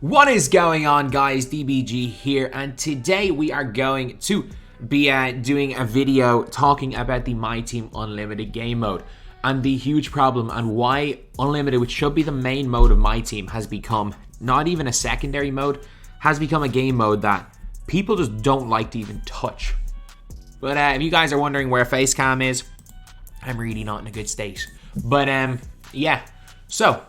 What is going on, guys? DBG here, and today we are going to be doing a video talking about the MyTEAM Unlimited game mode and the huge problem and why Unlimited, which should be the main mode of MyTEAM, has become not even a secondary mode, has become a game mode that people just don't like to even touch. But if you guys are wondering where Facecam is, I'm really not in a good state. But yeah, so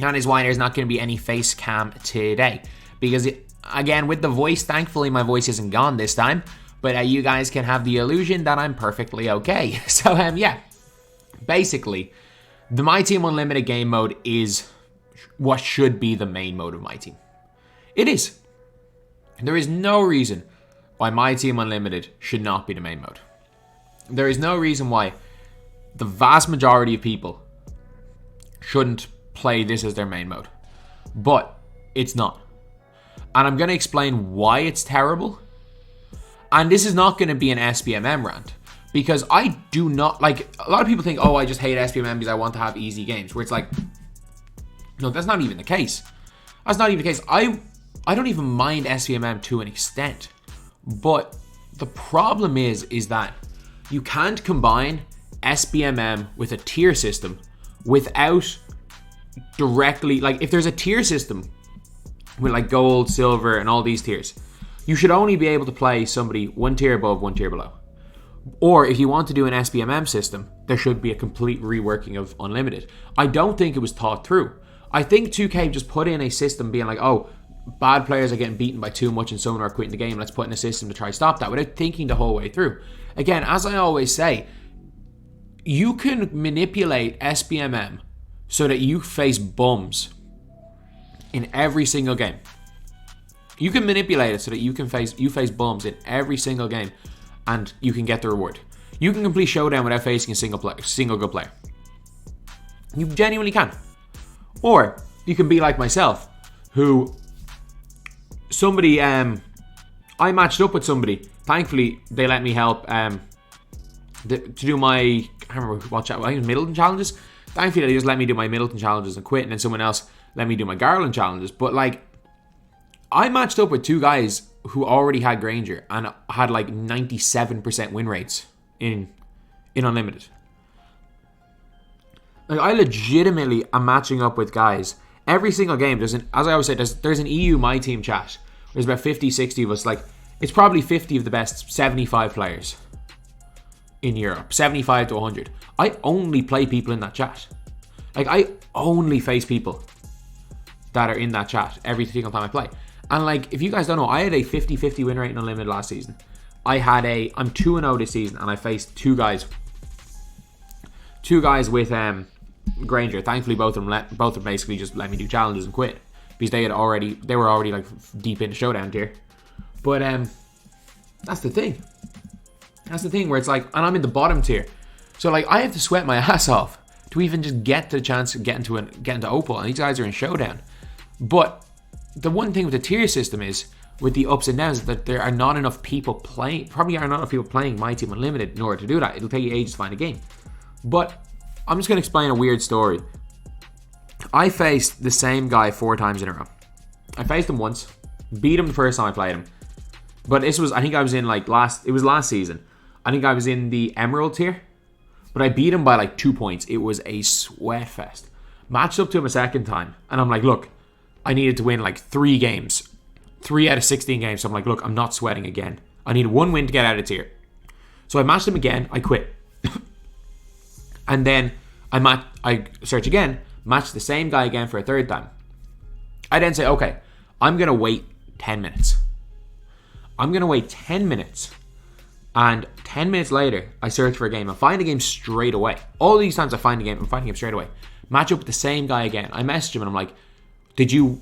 that is why there's not going to be any face cam today. Because, again, with the voice, thankfully my voice isn't gone this time. But you guys can have the illusion that I'm perfectly okay. So, yeah. Basically, the MyTEAM Unlimited game mode is what should be the main mode of MyTEAM. It is. There is no reason why MyTEAM Unlimited should not be the main mode. There is no reason why the vast majority of people shouldn't play this as their main mode, but it's not. And I'm going to explain why it's terrible. And this is not going to be an SBMM rant, because I do not like, a lot of people think, oh, I just hate SBMM because I want to have easy games, where it's like, no, that's not even the case. That's not even the case. I don't even mind SBMM to an extent, but the problem is that you can't combine SBMM with a tier system without directly, like, if there's a tier system with like gold, silver, and all these tiers, you should only be able to play somebody one tier above, one tier below. Or if you want to do an SBMM system, there should be a complete reworking of Unlimited. I don't think it was thought through. I think 2K just put in a system being like, oh, bad players are getting beaten by too much and some are quitting the game, let's put in a system to try to stop that, without thinking the whole way through. Again, as I always say, you can manipulate SBMM so that you face bums in every single game. You can manipulate it so that you face bums in every single game, and you can get the reward. You can complete showdown without facing a single good player. You genuinely can. Or you can be like myself, who somebody I matched up with somebody. Thankfully, they let me help to do my, I can't remember what chat, I think it was Middleton challenges. Thankfully, they just let me do my Middleton challenges and quit, and then someone else let me do my Garland challenges. But like, I matched up with two guys who already had Granger and had like 97% win rates in Unlimited. Like, I legitimately am matching up with guys every single game. As I always say, there's an EU MyTEAM chat. There's about 50, 60 of us. Like, it's probably 50 of the best 75 players in Europe, 75 to 100. I only play people in that chat. Like, I only face people that are in that chat every single time I play. And like, if you guys don't know, I had a 50-50 win rate in Unlimited last season. I'm 2-0 this season, and I faced two guys with Granger. Thankfully, both of them basically just let me do challenges and quit, because they were already like deep into showdown tier. But that's the thing. That's the thing, where it's like, and I'm in the bottom tier, so like, I have to sweat my ass off to even just get to the chance to get into Opal, and these guys are in showdown. But the one thing with the tier system is, with the ups and downs, that there are not enough people playing. Probably are not enough people playing MyTEAM Unlimited in order to do that. It'll take you ages to find a game. But I'm just going to explain a weird story. I faced the same guy 4 times in a row. I faced him once, beat him the first time I played him. But this was, I think I was in like last season. I think I was in the Emerald tier, but I beat him by like 2 points. It was a sweat fest. Matched up to him a second time, and I'm like, look, I needed to win like 3 games. 3 out of 16 games. So I'm like, look, I'm not sweating again. I need 1 win to get out of tier. So I matched him again, I quit. And then I search again, match the same guy again for a 3rd time. I then say, okay, I'm going to wait 10 minutes. I'm going to wait 10 minutes. And 10 minutes later, I search for a game. I find a game straight away. All these times I find a game, I'm finding him straight away. Match up with the same guy again. I message him and I'm like, did you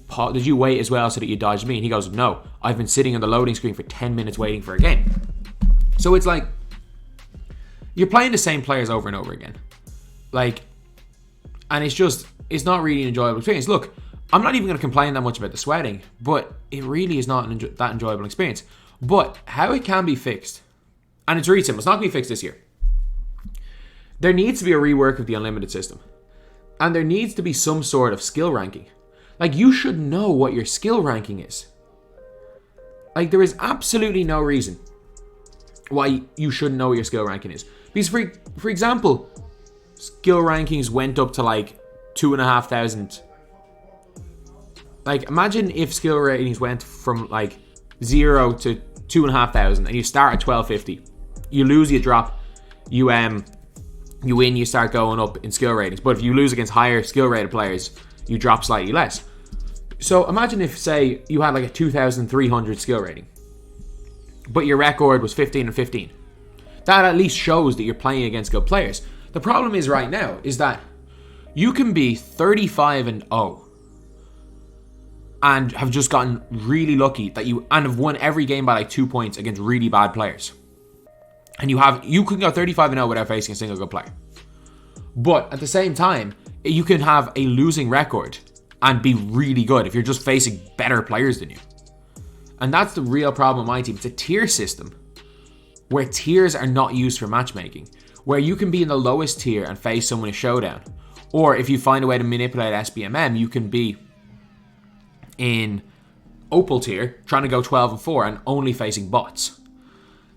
wait as well so that you dodged me? And he goes, no, I've been sitting on the loading screen for 10 minutes waiting for a game. So it's like, you're playing the same players over and over again. Like, and it's not really an enjoyable experience. Look, I'm not even going to complain that much about the sweating, but it really is not that enjoyable experience. But how it can be fixed, and it's really simple, it's not going to be fixed this year. There needs to be a rework of the Unlimited system. And there needs to be some sort of skill ranking. Like, you should know what your skill ranking is. Like, there is absolutely no reason why you shouldn't know what your skill ranking is. Because, for example, skill rankings went up to like 2,500. Like, imagine if skill ratings went from like 0 to 2,500 and you start at 1250. You lose, you drop. You win, you start going up in skill ratings. But if you lose against higher skill rated players, you drop slightly less. So imagine if, say, you had like a 2,300 skill rating, but your record was 15 and 15. That at least shows that you're playing against good players. The problem is right now is that you can be 35 and 0 and have just gotten really lucky that you have won every game by like 2 points against really bad players. And you can go 35 and 0 without facing a single good player. But at the same time, you can have a losing record and be really good if you're just facing better players than you. And that's the real problem with MyTEAM. It's a tier system where tiers are not used for matchmaking, where you can be in the lowest tier and face someone in a showdown. Or if you find a way to manipulate SBMM, you can be in Opal tier trying to go 12 and 4 and only facing bots.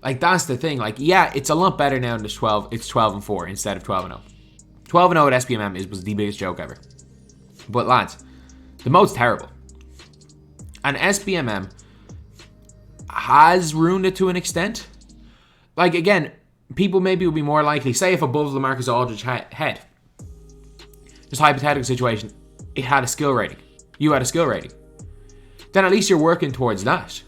Like, that's the thing. Like, yeah, it's a lot better now than it's 12 and 4 instead of 12 and 0. 12 and 0 at SBMM was the biggest joke ever. But lads, the mode's terrible. And SBMM has ruined it to an extent. Like, again, people maybe would be more likely, say if above LaMarcus Aldridge head, just hypothetical situation, it had a skill rating. You had a skill rating. Then at least you're working towards that.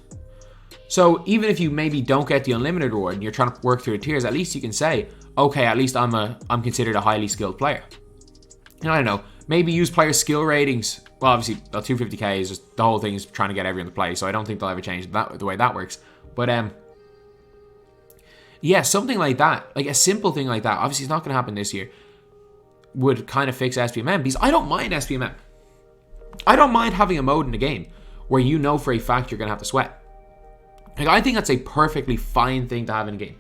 So even if you maybe don't get the unlimited reward and you're trying to work through the tiers, at least you can say, okay, at least I'm considered a highly skilled player. And I don't know, maybe use player skill ratings. Well, obviously, the 250k is just, the whole thing is trying to get everyone to play, so I don't think they'll ever change the way that works. But yeah, something like that, like a simple thing like that, obviously it's not going to happen this year, would kind of fix SBMM, because I don't mind SBMM. I don't mind having a mode in the game where you know for a fact you're going to have to sweat. Like, I think that's a perfectly fine thing to have in a game.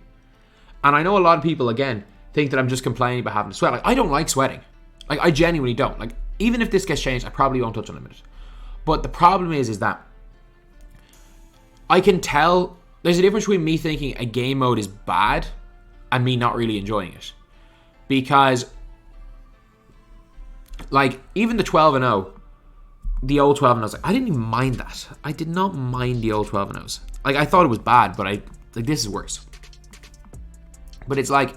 And I know a lot of people, again, think that I'm just complaining about having to sweat. Like, I don't like sweating. Like, I genuinely don't. Like, even if this gets changed, I probably won't touch Unlimited. But the problem is that I can tell there's a difference between me thinking a game mode is bad and me not really enjoying it. Because, like, even the 12 and 0, the old 12 and 0s, I didn't even mind that. I did not mind the old 12 and 0s. Like, I thought it was bad, but this is worse. But it's like,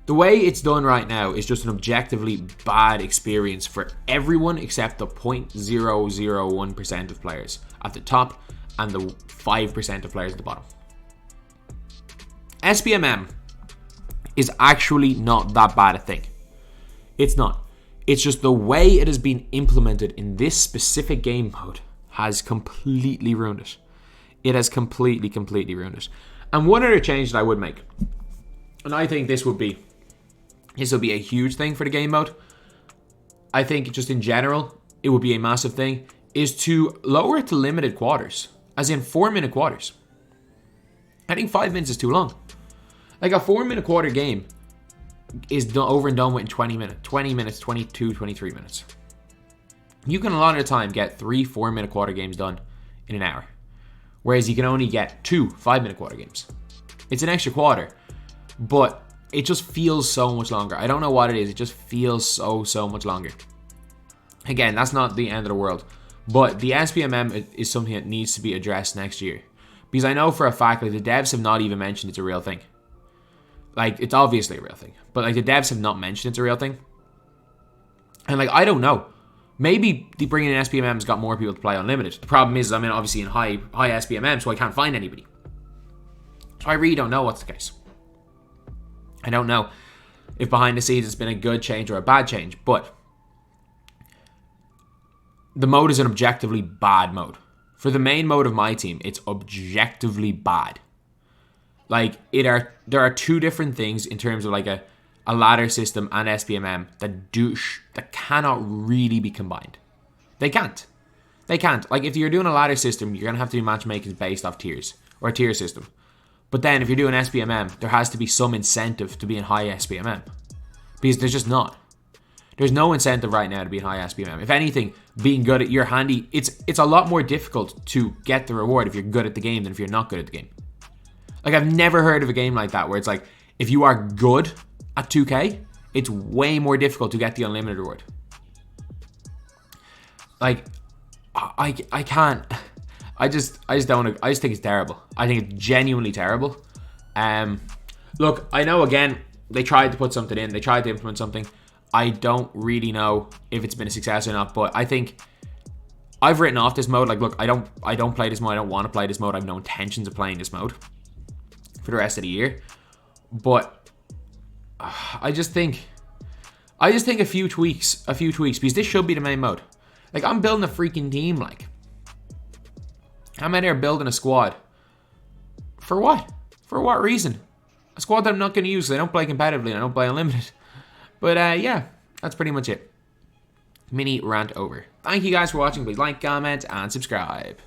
the way it's done right now is just an objectively bad experience for everyone except the 0.001% of players at the top and the 5% of players at the bottom. SBMM is actually not that bad a thing. It's not. It's just the way it has been implemented in this specific game mode has completely ruined it. It has completely ruined it. And one other change that I would make, and I think this will be a huge thing for the game mode. I think just in general, it would be a massive thing, is to lower it to limited quarters, as in 4-minute quarters. I think 5 minutes is too long. Like, a 4-minute quarter game is done, over and done with in 20 minutes, 22, 23 minutes. You can a lot of the time get 3 4-minute quarter games done in an hour. Whereas you can only get 2 5-minute quarter games. It's an extra quarter, but it just feels so much longer. I don't know what it is. It just feels so much longer. Again, that's not the end of the world. But the SBMM is something that needs to be addressed next year. Because I know for a fact, like, the devs have not even mentioned it's a real thing. Like, it's obviously a real thing. But, like, the devs have not mentioned it's a real thing. And, like, I don't know. Maybe the bringing in SBMM has got more people to play Unlimited. The problem is I'm obviously in high SBMM, so I can't find anybody. So I really don't know what's the case. I don't know if behind the scenes it's been a good change or a bad change, but the mode is an objectively bad mode. For the main mode of MyTEAM, it's objectively bad. Like, there are two different things in terms of like a ladder system and SBMM that cannot really be combined. They can't. Like, if you're doing a ladder system, you're going to have to do matchmaking based off tiers, or a tier system. But then if you're doing SBMM, there has to be some incentive to be in high SBMM. Because there's just not. There's no incentive right now to be high SPMM. If anything, being good at your handy, it's a lot more difficult to get the reward if you're good at the game than if you're not good at the game. Like, I've never heard of a game like that where it's like, if you are good at 2K, it's way more difficult to get the unlimited reward. Like, I can't. I just don't. I just think it's terrible. I think it's genuinely terrible. Look, I know, again, they tried to put something in. They tried to implement something. I don't really know if it's been a success or not, but I think I've written off this mode. Like, look, I don't play this mode. I don't want to play this mode. I have no intentions of playing this mode for the rest of the year. But I just think a few tweaks, because this should be the main mode. Like, I'm building a freaking team, like. I'm in there building a squad. For what? For what reason? A squad that I'm not going to use. I don't play competitively and I don't play unlimited. But yeah, that's pretty much it. Mini rant over. Thank you guys for watching. Please like, comment, and subscribe.